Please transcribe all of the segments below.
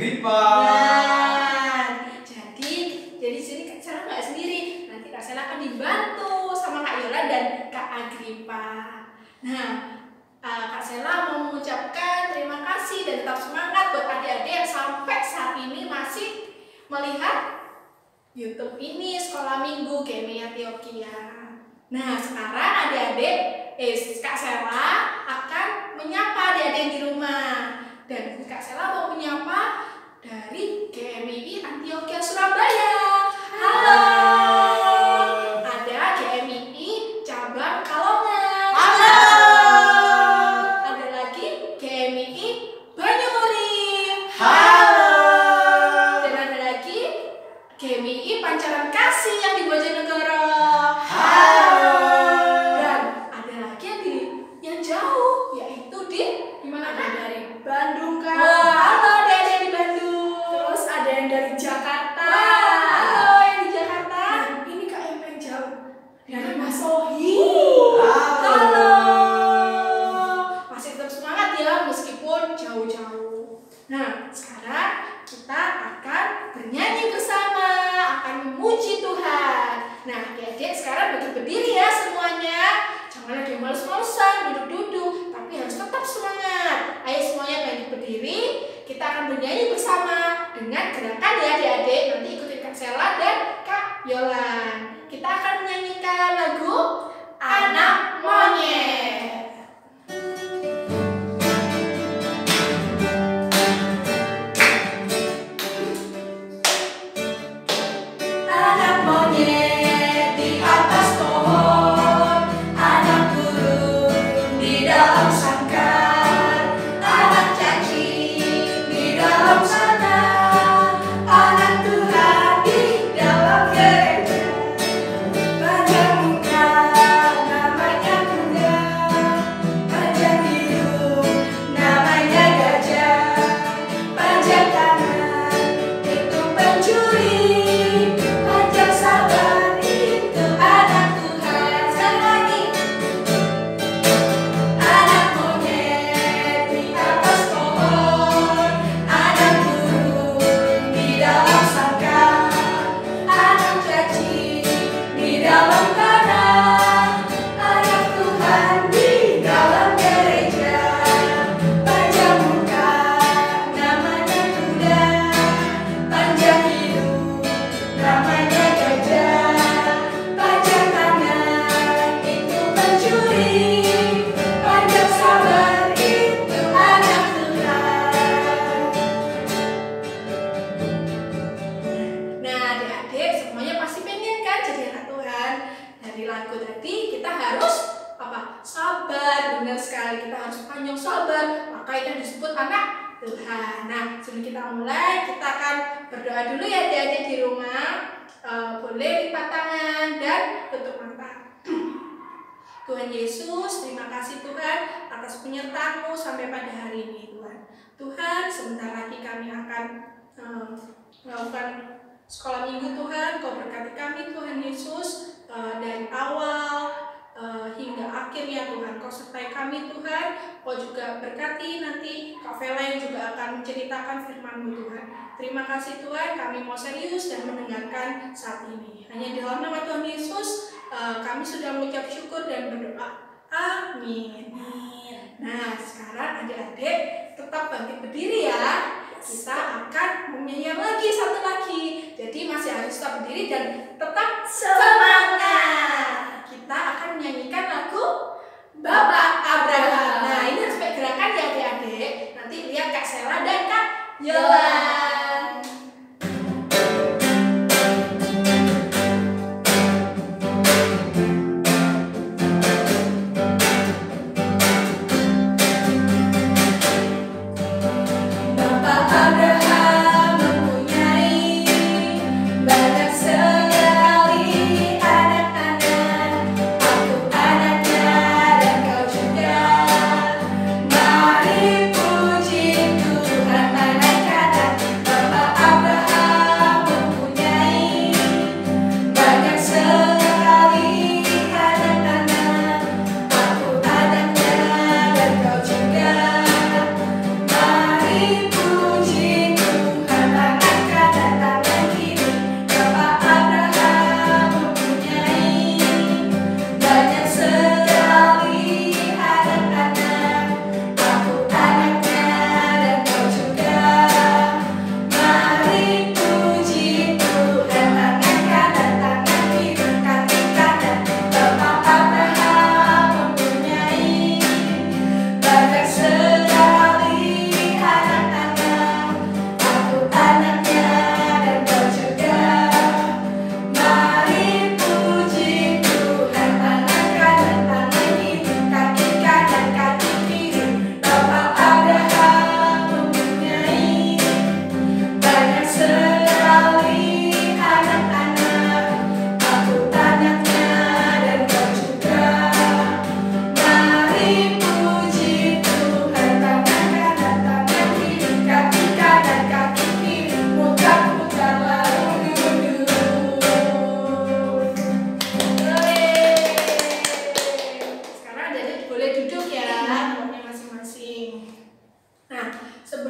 Agripa. Nah, jadi sini Kak Sela nggak sendiri. Nanti Kak Sela akan dibantu sama Kak Yola dan Kak Agripa. Nah, Kak Sela mau mengucapkan terima kasih dan tetap semangat buat adik-adik yang sampai saat ini masih melihat YouTube ini Sekolah Minggu GMI Antioquia. Nah, sekarang adik-adik, Kak Sela akan menyapa adik-adik di rumah. Dan Kak Sela mau menyapa dari GMI Antioquia Surabaya. Halo. Ada GMI cabang Kalongan. Halo. Ada lagi GMI Banyuurip. Halo. Dan ada lagi GMI Pancaran Kasih yang di Bojonegoro. Halo. Dan ada lagi yang jauh, yaitu di mana? Ada dari Bandung, Kak. Wah, halo Dede di Bandung. Terus ada yang dari Jakarta. Wah, halo yang di Jakarta. Nah, ini Kak yang paling jauh. Dari Mas Sohi. Halo. Masih tetap semangat ya meskipun jauh-jauh. Nah, sekarang kita akan bernyanyi bersama, akan memuji Tuhan. Nah, adik-adik sekarang berdiri ya semuanya. Jangan ada yang males-malesan, duduk-duduk, tapi harus tetap semangat. Ayo semuanya berdiri. Kita akan bernyanyi bersama dengan gerakan ya adik-adik. Nanti ikutin Kak Sela dan Kak Yolan. Kita akan menyanyikan lagu Anak Monyet. Anak monyet di atas pohon, anak burung di dalam sangkar, anak cacing di dalam sana, anak Tuhan di dalam gereja. Panjang muka namanya kuda, panjang hidung namanya gajah, panjang tangan itu pencuri, panjang sabar itu anak Tuhan. Sekali lagi. Anak monyet di atas pohon, anak burung di dalam sangkar, anak cacing di dalam tanah, anak Tuhan di dalam gereja. Panjang muka namanya kuda, panjang hidung namanya gajah, panjang tangan itu pencuri, panjang sabar itu anak Tuhan. Nah, adik-adik semuanya pasti pengen kan jadi anak Tuhan. Dari lagu tadi kita harus apa? Sabar, benar sekali. Kita harus panjang sabar. Maka itu disebut anak Tuhan. Nah, sebelum kita mulai, kita akan berdoa dulu ya adik-adik di rumah. Boleh lipat tangan dan tutup mata. Tuhan Yesus, terima kasih Tuhan atas penyertaan-Mu sampai pada hari ini Tuhan. Tuhan, sebentar lagi kami akan melakukan sekolah minggu Tuhan. Kau berkati kami Tuhan Yesus dari awal hingga akhir ya Tuhan. Kau sertai kami Tuhan. Kau juga berkati nanti Kak Vela yang juga akan menceritakan firman-Mu Tuhan. Terima kasih Tuhan, kami mau serius dan mendengarkan saat ini. Hanya di dalam nama Tuhan Yesus kami sudah mengucap syukur dan berdoa. Amin. Nah, sekarang adik-adik tetap bangkit berdiri ya. Kita akan menyanyi lagi satu lagi. Jadi masih harus tetap berdiri dan tetap semangat. Kita akan menyanyikan lagu Bapak Abraham. Nah, ini harus pakai gerakan ya adik-adik. Nanti lihat Kak Sela dan Kak Yolan. Bapak Abraham mempunyai banyak sekali anak-anak. Aku anaknya dan kau juga. Mari puji Tuhan anak-anak.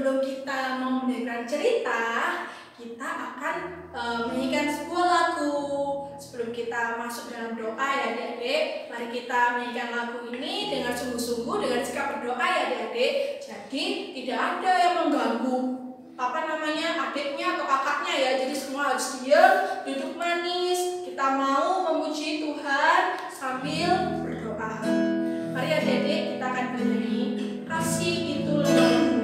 sebelum kita mau mendengarkan cerita, kita akan menyanyikan sebuah lagu. Sebelum kita masuk dalam doa ya adik-adik, mari kita menyanyikan lagu ini dengan sungguh-sungguh, dengan sikap berdoa ya adik-adik. Jadi tidak ada yang mengganggu adiknya atau kakaknya ya. Jadi semua harus diam, duduk manis. Kita mau memuji Tuhan sambil berdoa. Mari adik-adik, kita akan bernyanyi Kasih Itu Lebih.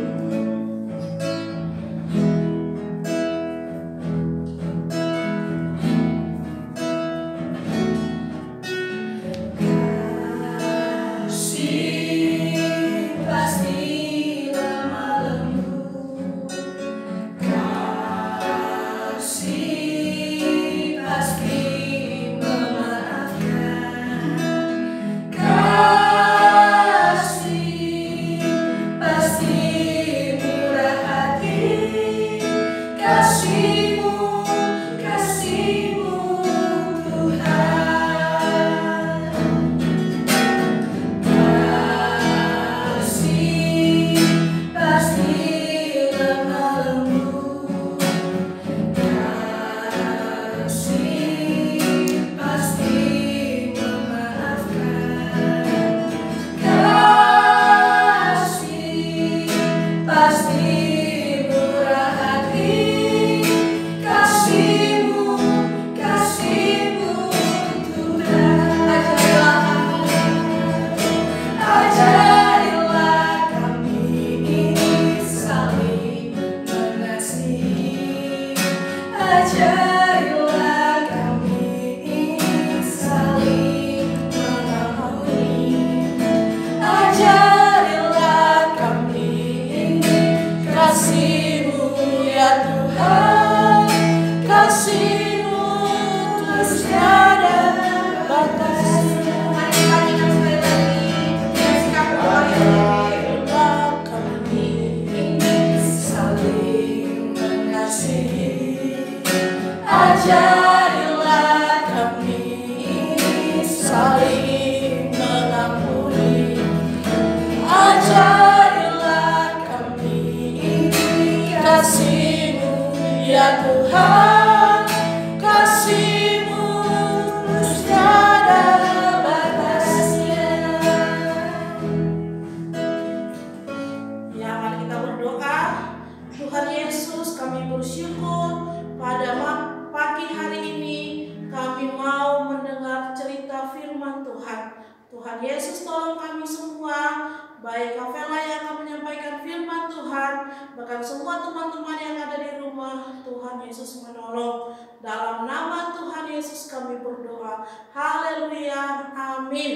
Tuhan Yesus tolong kami semua, baik Kavela yang akan menyampaikan firman Tuhan, bahkan semua teman-teman yang ada di rumah. Tuhan Yesus menolong. Dalam nama Tuhan Yesus kami berdoa. Haleluya, amin.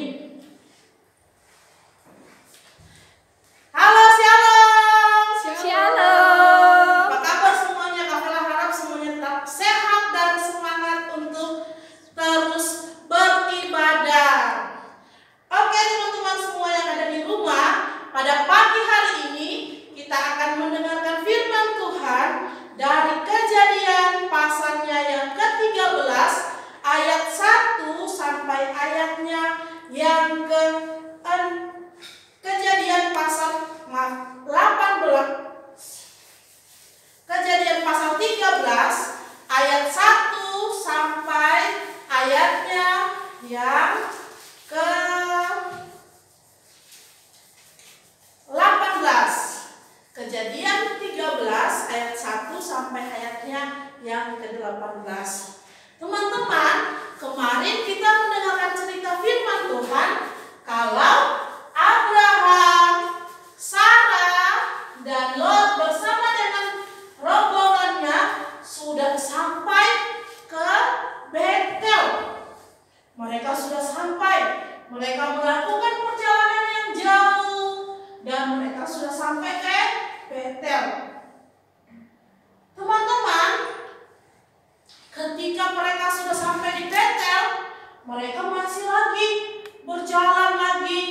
Halo, shalom. Shalom. Apa kabar semuanya? Kavela harap semuanya tetap sehat dan semangat untuk terus beribadah. Oke teman-teman semua yang ada di rumah, pada pagi hari ini kita akan mendengarkan firman Tuhan dari Kejadian pasalnya yang ke-13 ayat 1 sampai ayatnya yang Kejadian pasal 18. Kejadian pasal 13 ayat 1 sampai ayatnya yang ke-18. Kejadian 13 ayat 1 sampai ayatnya yang ke-18. Teman-teman, kemarin kita mendengarkan cerita firman Tuhan kalau Abraham, Sarah, dan Lot bersama dengan rombongannya sudah sampai ke Betel. Mereka sudah sampai. Mereka melakukan perjalanan yang jauh dan mereka sudah sampai ke Betel. Teman-teman, ketika mereka sudah sampai di Betel, mereka masih lagi berjalan lagi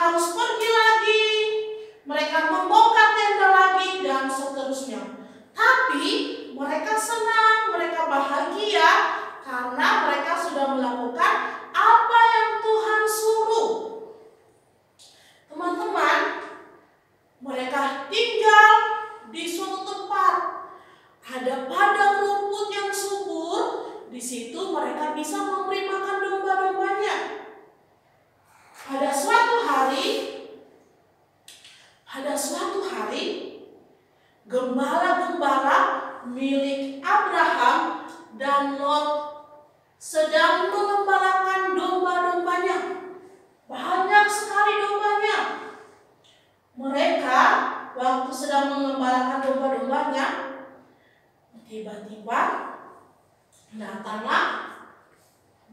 harus pergi lagi, mereka membongkar tenda lagi, dan seterusnya. Tapi mereka senang, mereka bahagia karena mereka sudah melakukan apa yang Tuhan suruh. Teman-teman, mereka tinggal di suatu tempat, ada padang rumput yang subur. Di situ mereka bisa memberi makan domba-dombanya. Pada suatu hari, gembala-gembala milik Abraham dan Lot sedang mengembalakan domba-dombanya. Banyak sekali dombanya. Mereka waktu sedang mengembalakan domba-dombanya, tiba-tiba datanglah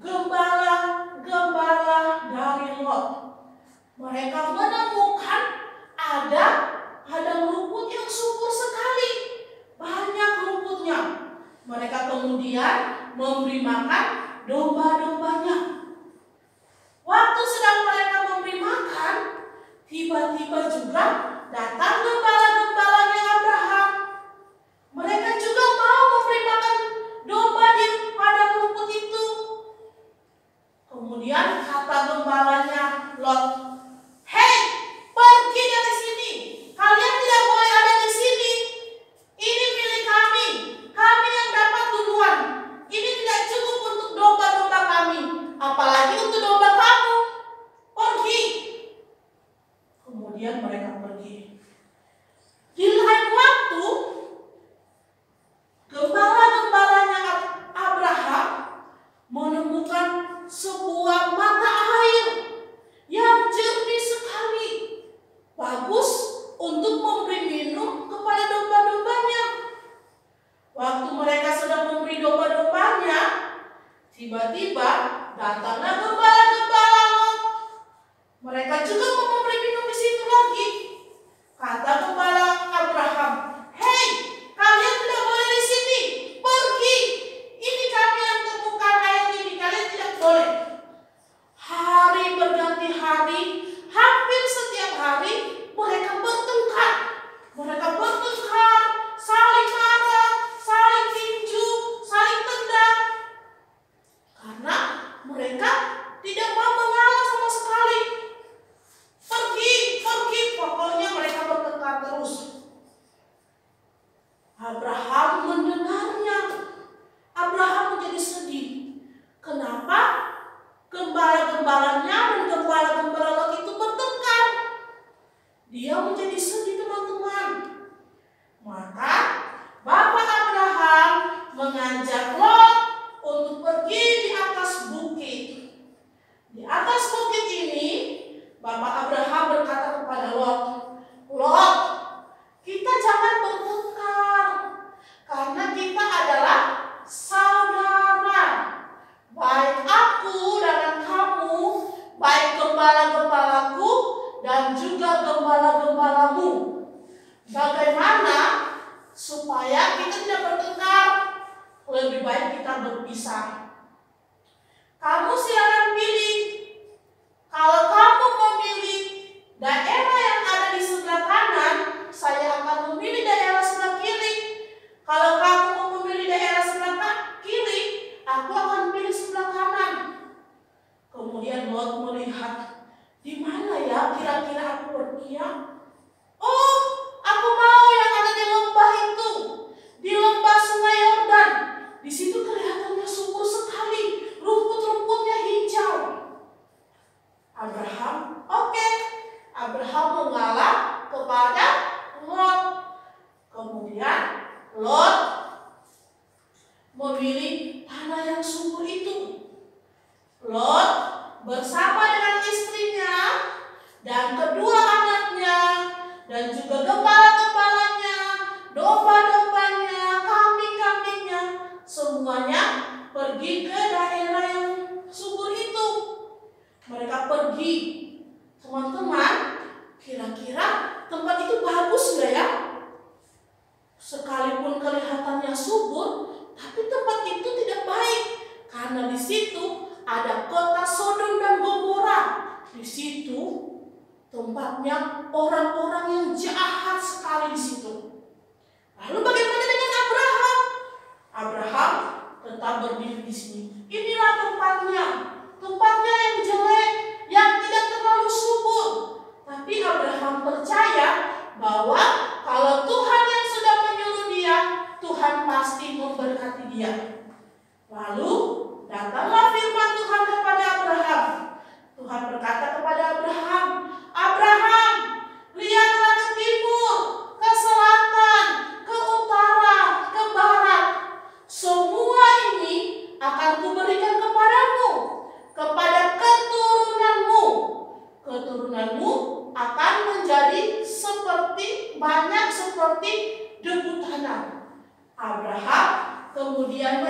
gembala-gembala dari Lot. Mereka menemukan ada padang rumput yang subur sekali, banyak rumputnya. Mereka kemudian memberi makan domba-dombanya. Waktu sedang mereka memberi makan, tiba-tiba juga datang gembala-gembalanya Abraham. Mereka juga mau memberi makan domba di padang rumput itu. Kemudian kata gembalanya Lot, "Hei, pergi dari sini. Kalian tidak boleh ada di sini. Ini milik kami. Kami yang dapat duluan. Ini tidak cukup untuk domba-domba kami, apalagi untuk domba kamu. Pergi." Kemudian mereka pergi. Di lain waktu, gembala-gembalanya Abraham menemukan sebuah mata air yang jernih sekali, bagus untuk memberi minum kepada domba-dombanya. Waktu mereka sedang memberi domba-dombanya, tiba-tiba datanglah gembala-gembala Lot. Mereka juga mau memberi minum di situ lagi. Kata gembala Abraham, "Hei, kalian tidak boleh di sini. Pergi. Ini kami yang temukan air ini. Kalian tidak boleh." Hari berganti hari, hampir setiap hari mereka bertengkar. Mereka bertengkar, saling marah, saling tinju, saling tendang. Karena mereka tidak mau mengalah sama sekali. Pergi, pokoknya mereka bertengkar terus. Abraham mendengarnya. Abraham menjadi sedih. Kenapa gembala-gembalanya dan gembala-gembala Lot itu bertengkar? Dia menjadi sedih, teman-teman. Maka Bapak Abraham mengajak Lot untuk pergi di atas bukit. Di atas bukit ini, Bapak Abraham berkata kepada Lot, "Lot, kita jangan bertengkar, karena kita adalah saudara. Baik aku dan kamu, baik gembala-gembalaku dan juga gembala-gembalamu. Bagaimana supaya kita tidak bertengkar? Lebih baik kita berpisah. Kamu silakan pilih. Kalau kamu memilih daerah yang ada di sebelah kanan, saya akan memilih daerah sebelah kiri. Kalau kamu mau memilih daerah sebelah kiri, aku akan pilih sebelah kanan." Kemudian Lot melihat, di mana ya kira-kira aku pergi ya? Oh, aku mau yang ada di lembah itu, di lembah Sungai Yordan. Di situ kelihatannya subur sekali, rumput-rumputnya hijau. Abraham mengalah kepada Lot. Kemudian Lot memilih tanah yang subur itu. Lot bersama dengan istrinya dan kedua anaknya dan juga gembala-gembalanya, domba-dombanya, kambing-kambingnya, semuanya pergi ke daerah yang subur itu. Mereka pergi. Teman-teman, kira-kira tempat itu bagus nggak ya? Sekalipun kelihatannya subur, tapi tempat itu tidak baik karena di situ ada kota Sodom dan Gomora. Di situ Tempatnya orang-orang yang jahat sekali di situ. Lalu bagaimana dengan Abraham? Abraham tetap berdiri di sini. Inilah tempatnya yang jelek, yang tidak terlalu subur. Tapi Abraham percaya bahwa kalau Tuhan yang sudah menyuruh dia, Tuhan pasti memberkati dia. Lalu datanglah firman Tuhan kepada Abraham. Tuhan berkata kepada Abraham, Abraham, lihatlah ke timur, ke selatan, ke utara, ke barat. Semua ini akan kuberikan kepadamu, kepada keturunanmu. Keturunanmu akan menjadi banyak seperti debu tanah. Abraham kemudian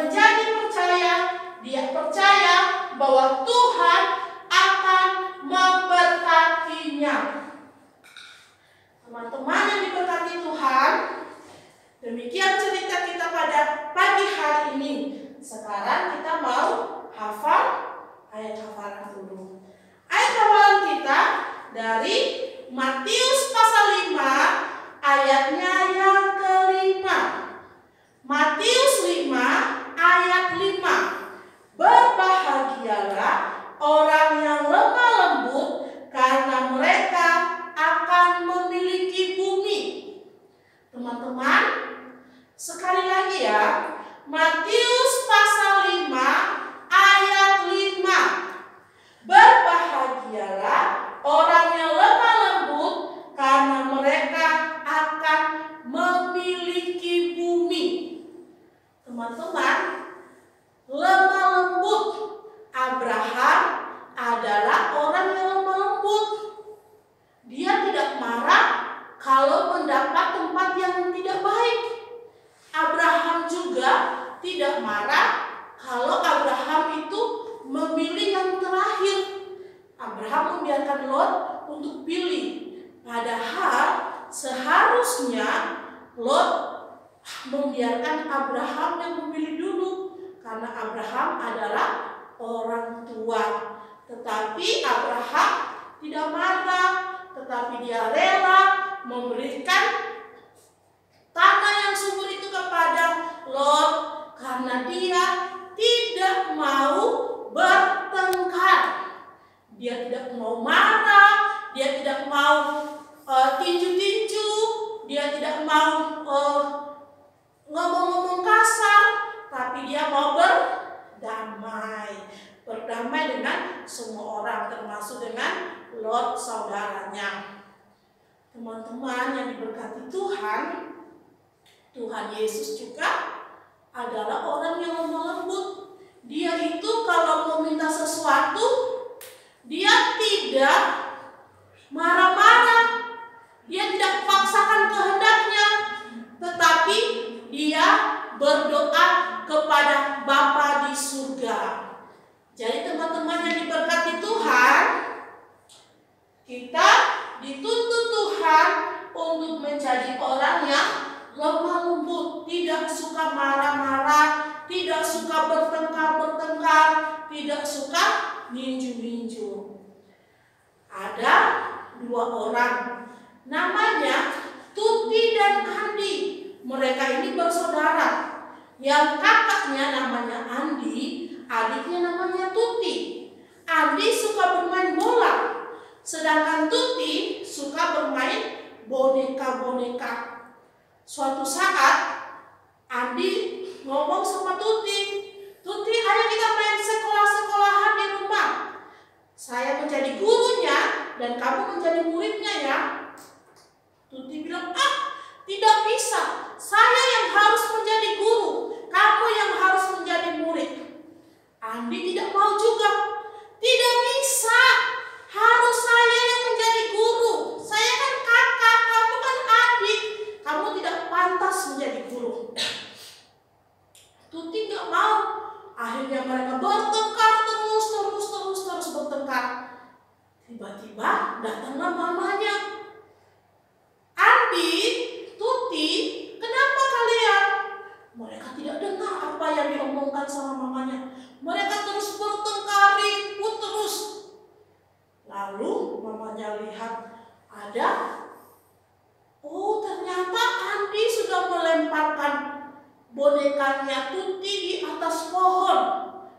dia percaya bahwa Tuhan akan memberkatinya. Teman-teman yang diberkati Tuhan, demikian cerita kita pada pagi hari ini. Sekarang kita mau hafal ayat hafalan dulu. Ayat hafalan kita dari Matius pasal 5 ayatnya yang ke-5. Matius 5 ayat 5. Berbahagialah orang yang lemah lembut, karena mereka akan memiliki bumi. Teman-teman, sekali lagi ya, Matius pasal 5 ayat 5. Berbahagialah orang yang lemah lembut, karena mereka akan memiliki bumi. Teman-teman, lemah lembut. Abraham adalah orang yang lemah lembut. Dia tidak marah kalau mendapat tempat yang tidak baik. Abraham juga tidak marah kalau Abraham itu memilih yang terakhir. Abraham membiarkan Lot untuk pilih. Padahal seharusnya Lot membiarkan Abraham yang memilih dulu, karena Abraham adalah orang tua. Tetapi Abraham tidak marah, tetapi dia rela memberikan tanah yang subur itu kepada Lot, karena dia tidak mau bertengkar. Dia tidak mau marah, dia tidak mau tinju-tinju, dia tidak mau ngomong-ngomong kasar, tapi dia mau berdamai dengan semua orang, termasuk dengan Lot saudaranya. Teman-teman yang diberkati Tuhan, Tuhan Yesus juga adalah orang yang lemah lembut. Dia itu kalau meminta sesuatu, dia tidak marah-marah, dia tidak paksakan kehendaknya, tetapi dia berdoa kepada Bapa di surga. Jadi teman-teman yang diberkati Tuhan, kita dituntut Tuhan untuk menjadi orang yang lemah lembut, tidak suka marah-marah, tidak suka bertengkar, tidak suka ninju-ninju. Ada dua orang, namanya Tuti dan Andi. Mereka ini bersaudara. Yang kakaknya namanya Andi, adiknya namanya Tuti. Andi suka bermain bola, sedangkan Tuti suka bermain boneka-boneka. Suatu saat Andi ngomong sama Tuti, "Tuti, ayo kita main sekolah-sekolahan di rumah. Saya menjadi gurunya dan kamu menjadi muridnya ya." Tuti bilang, "Tidak bisa. Saya yang harus menjadi guru, kamu yang harus menjadi murid." Andi tidak mau juga. "Tidak bisa. Harus saya yang menjadi guru. Saya kan kakak, kamu kan adik. Kamu tidak pantas menjadi guru." Tuti nggak mau. Akhirnya mereka bertengkar terus bertengkar. Tiba-tiba datanglah mamanya. "Andi, Tuti, kenapa kalian?" Mereka tidak dengar apa yang diomongkan sama mamanya. Mereka terus bertengkar, ribut terus. Lalu mamanya mamanya lihat ada, oh ternyata Andi sudah melemparkan bonekanya Tuti di atas pohon.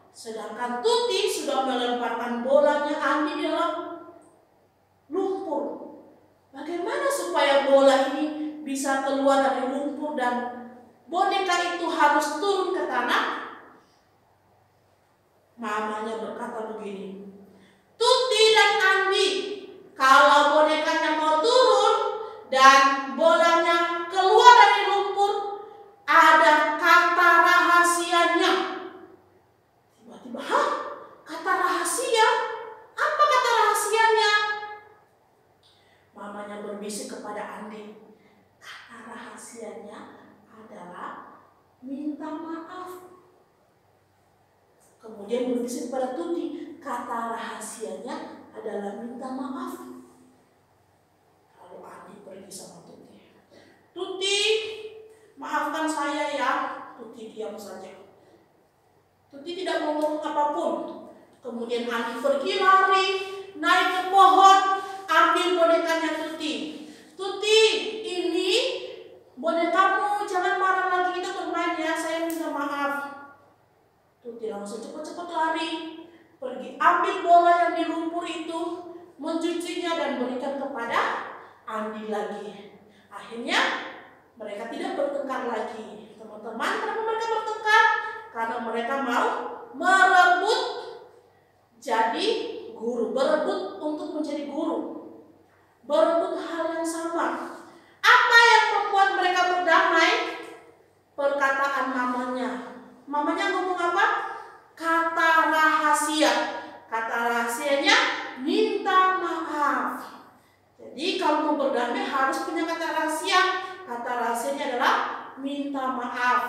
Sedangkan Tuti sudah melemparkan bolanya Andi di dalam lumpur. Bagaimana supaya bola ini bisa keluar dari lumpur dan boneka itu harus turun ke tanah? Mamanya berkata begini, Tuti dan Andi, kalau bonekanya mau turun dan bolanya keluar dari lumpur, ada kata rahasianya. Tiba-tiba, hah? Kata rahasia? Apa kata rahasianya? Mamanya berbisik kepada Andi, kata rahasianya adalah minta maaf. Kemudian berbisik kepada Tuti, kata rahasianya adalah minta maaf. Lalu Andi pergi sama Tuti. Tuti, maafkan saya ya. Tuti diam saja. Tuti tidak mau ngomong apapun. Kemudian Andi pergi lari, naik ke pohon, ambil bonekanya Tuti. Tuti, ini bonekamu, jangan marah lagi, kita bermain ya, saya minta maaf. Tuti langsung cepat-cepat lari, pergi ambil bola yang di lumpur itu, mencucinya dan berikan kepada Andi lagi. Akhirnya mereka tidak bertengkar lagi. Teman-teman, kenapa mereka bertengkar? Karena mereka mau merebut jadi guru, berebut untuk menjadi guru, berebut hal yang sama. Apa yang membuat mereka berdamai? Perkataan mamanya. Mamanya ngomong apa? Kata rahasia. Kata rahasianya minta maaf. Jadi kalau mau berdamai harus punya kata rahasia. Kata rahasianya adalah minta maaf.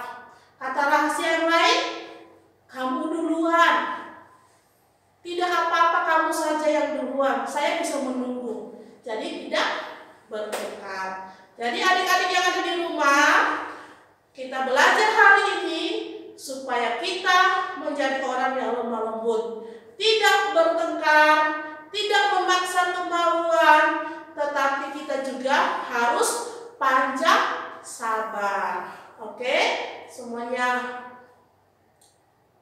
Kata rahasia yang lain, kamu duluan. Tidak apa-apa, kamu saja yang duluan. Saya bisa menunggu. Jadi tidak bertengkar. Jadi adik-adik yang ada di rumah, kita belajar hari ini supaya kita menjadi orang yang lemah lembut, tidak bertengkar, tidak memaksa kemauan, tetapi kita juga harus panjang sabar. Oke, semuanya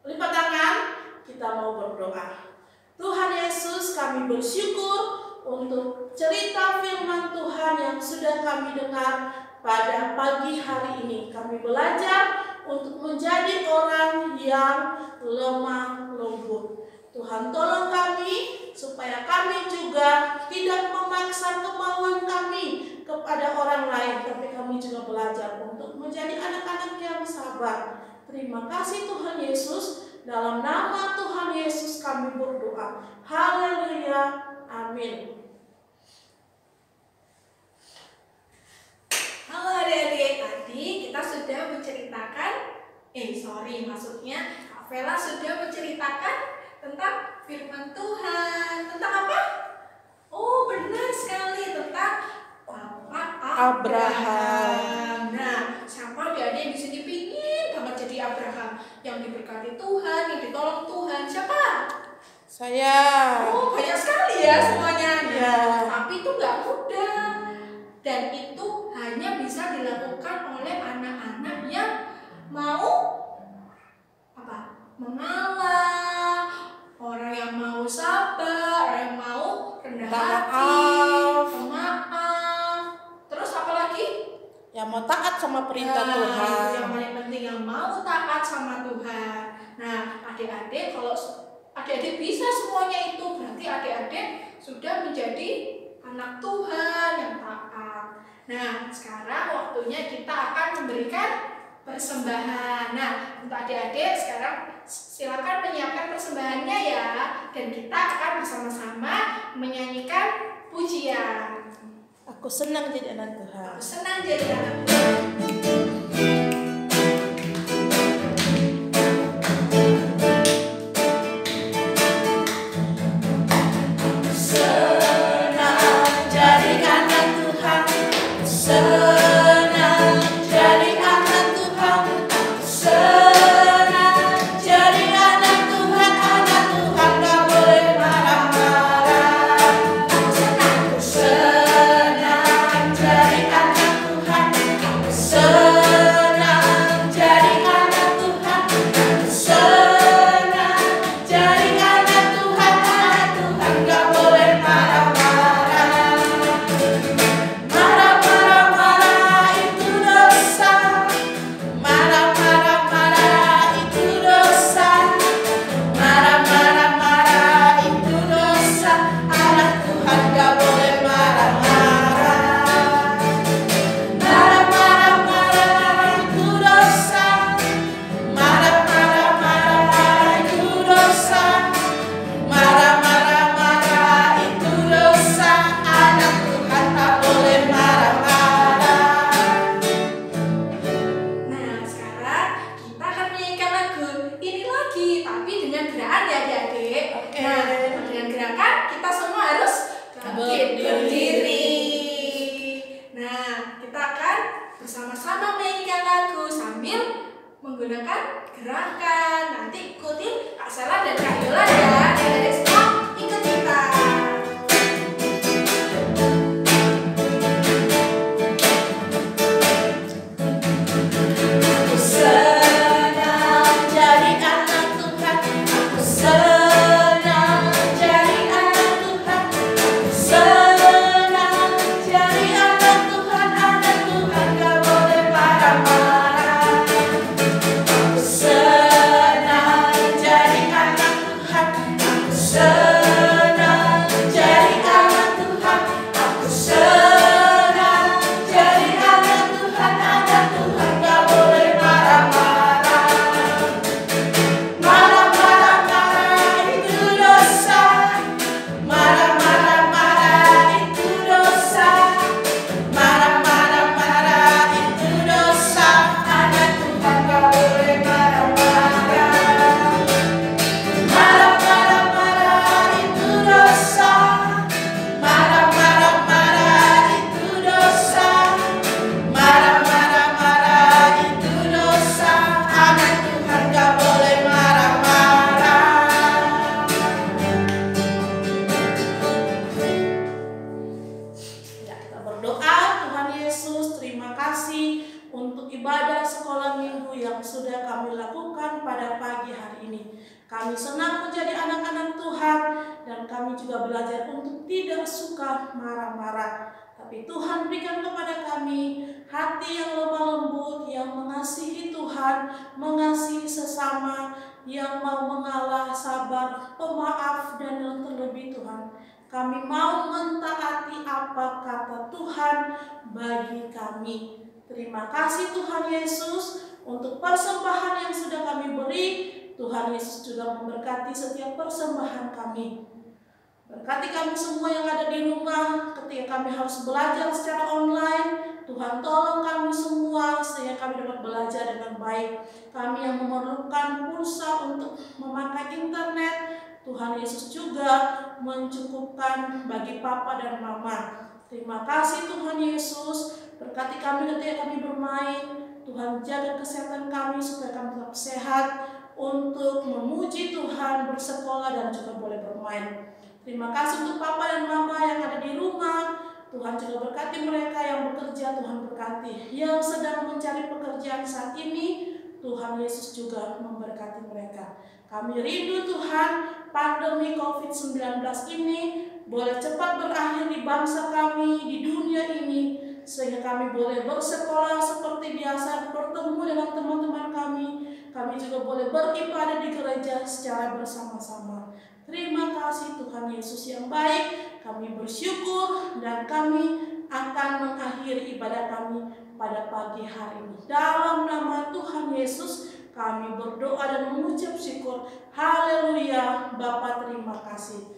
lipat tangan, kita mau berdoa. Tuhan Yesus, kami bersyukur untuk cerita firman Tuhan yang sudah kami dengar pada pagi hari ini. Kami belajar untuk menjadi orang yang lemah lembut. Tuhan tolong kami supaya kami juga tidak memaksa kemauan kami kepada orang lain, tapi kami juga belajar untuk menjadi anak-anak yang sabar. Terima kasih Tuhan Yesus. Dalam nama Tuhan Yesus kami berdoa. Haleluya. Amin. Halo adik-adik, tadi kita sudah menceritakan, maksudnya Kak Vela sudah menceritakan tentang firman Tuhan. Tentang apa? Oh benar sekali, tentang Bapak Abraham. Nah, siapa adik-adik di sini pingin banget jadi Abraham, yang diberkati Tuhan, yang ditolong Tuhan? Siapa? Saya. Oh banyak sekali ya semuanya. Ya. Tapi itu nggak mudah. Dan itu hanya bisa dilakukan oleh anak-anak yang mau mengalah, orang yang mau sabar, orang yang mau rendah hati, pemaaf. Terus apa lagi? Yang mau taat sama perintah Tuhan. Yang paling penting, yang mau taat sama Tuhan. Nah, adik-adik, kalau adik-adik bisa semuanya itu, berarti adik-adik sudah menjadi anak Tuhan yang taat. Nah, sekarang waktunya kita akan memberikan persembahan. Nah, untuk adik-adik sekarang silakan menyiapkan persembahannya ya, dan kita akan bersama-sama menyanyikan pujian. Aku senang jadi anak Tuhan. Aku senang jadi anak Tuhan. menggunakan gerakan. Nanti ikuti Kak Sela dan Kak Yola ya. Adik-adik semua ikut kita. Aku senang jadi anak Tuhan. Aku senang jadi anak Tuhan. Aku senang jadi anak Tuhan. Anak Tuhan gak boleh marah-marah. Aku senang jadi anak Tuhan. Aku senang jadi anak Tuhan. Aku senang jadi anak Tuhan. Anak Tuhan gak boleh marah-marah. Marah-marah itu dosa. Marah-marah itu dosa. Marah-marah itu dosa. Anak Tuhan gak boleh marah-marah. Marah-marah itu dosa. Marah-marah itu dosa. Marah-marah itu dosa. Anak Tuhan gak boleh marah-marah. Ya, kita berdoa. Tuhan Yesus, terima kasih untuk ibadah sekolah minggu yang sudah kami lakukan pada pagi hari ini. Kami senang menjadi anak-anak Tuhan dan kami juga belajar untuk tidak suka marah-marah. Tapi Tuhan berikan kepada kami hati yang lemah lembut, yang mengasihi Tuhan, mengasihi sesama, yang mau mengalah, sabar, pemaaf, dan yang terlebih Tuhan, kami mau mentaati apa kata Tuhan bagi kami. Terima kasih Tuhan Yesus untuk persembahan yang sudah kami beri. Tuhan Yesus juga memberkati setiap persembahan kami. Berkati kami semua yang ada di rumah ketika kami harus belajar secara online. Tuhan tolong kami semua sehingga kami dapat belajar dengan baik. Kami yang memerlukan pulsa untuk memakai internet, Tuhan Yesus juga mencukupkan bagi papa dan mama. Terima kasih Tuhan Yesus. Berkati kami ketika kami bermain. Tuhan jaga kesehatan kami supaya kami tetap sehat untuk memuji Tuhan, bersekolah, dan juga boleh bermain. Terima kasih untuk papa dan mama yang ada di rumah. Tuhan juga berkati mereka yang bekerja. Tuhan berkati yang sedang mencari pekerjaan saat ini. Tuhan Yesus juga memberkati mereka. Kami rindu Tuhan pandemi COVID-19 ini boleh cepat berakhir di bangsa kami, di dunia ini, sehingga kami boleh bersekolah seperti biasa, bertemu dengan teman-teman kami. Kami juga boleh beribadah di gereja secara bersama-sama. Terima kasih Tuhan Yesus yang baik. Kami bersyukur dan kami akan mengakhiri ibadah kami pada pagi hari ini. Dalam nama Tuhan Yesus kami berdoa dan mengucap syukur. Haleluya. Bapa terima kasih.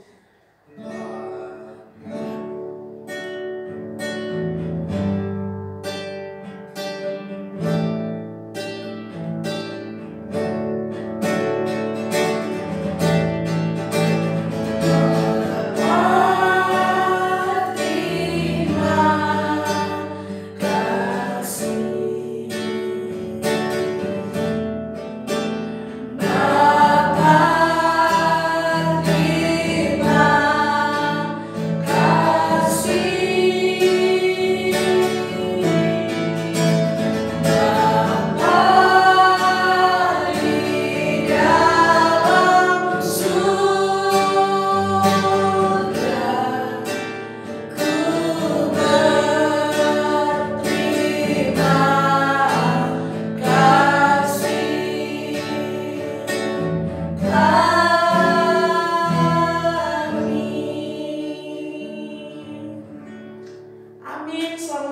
Amin. Selamat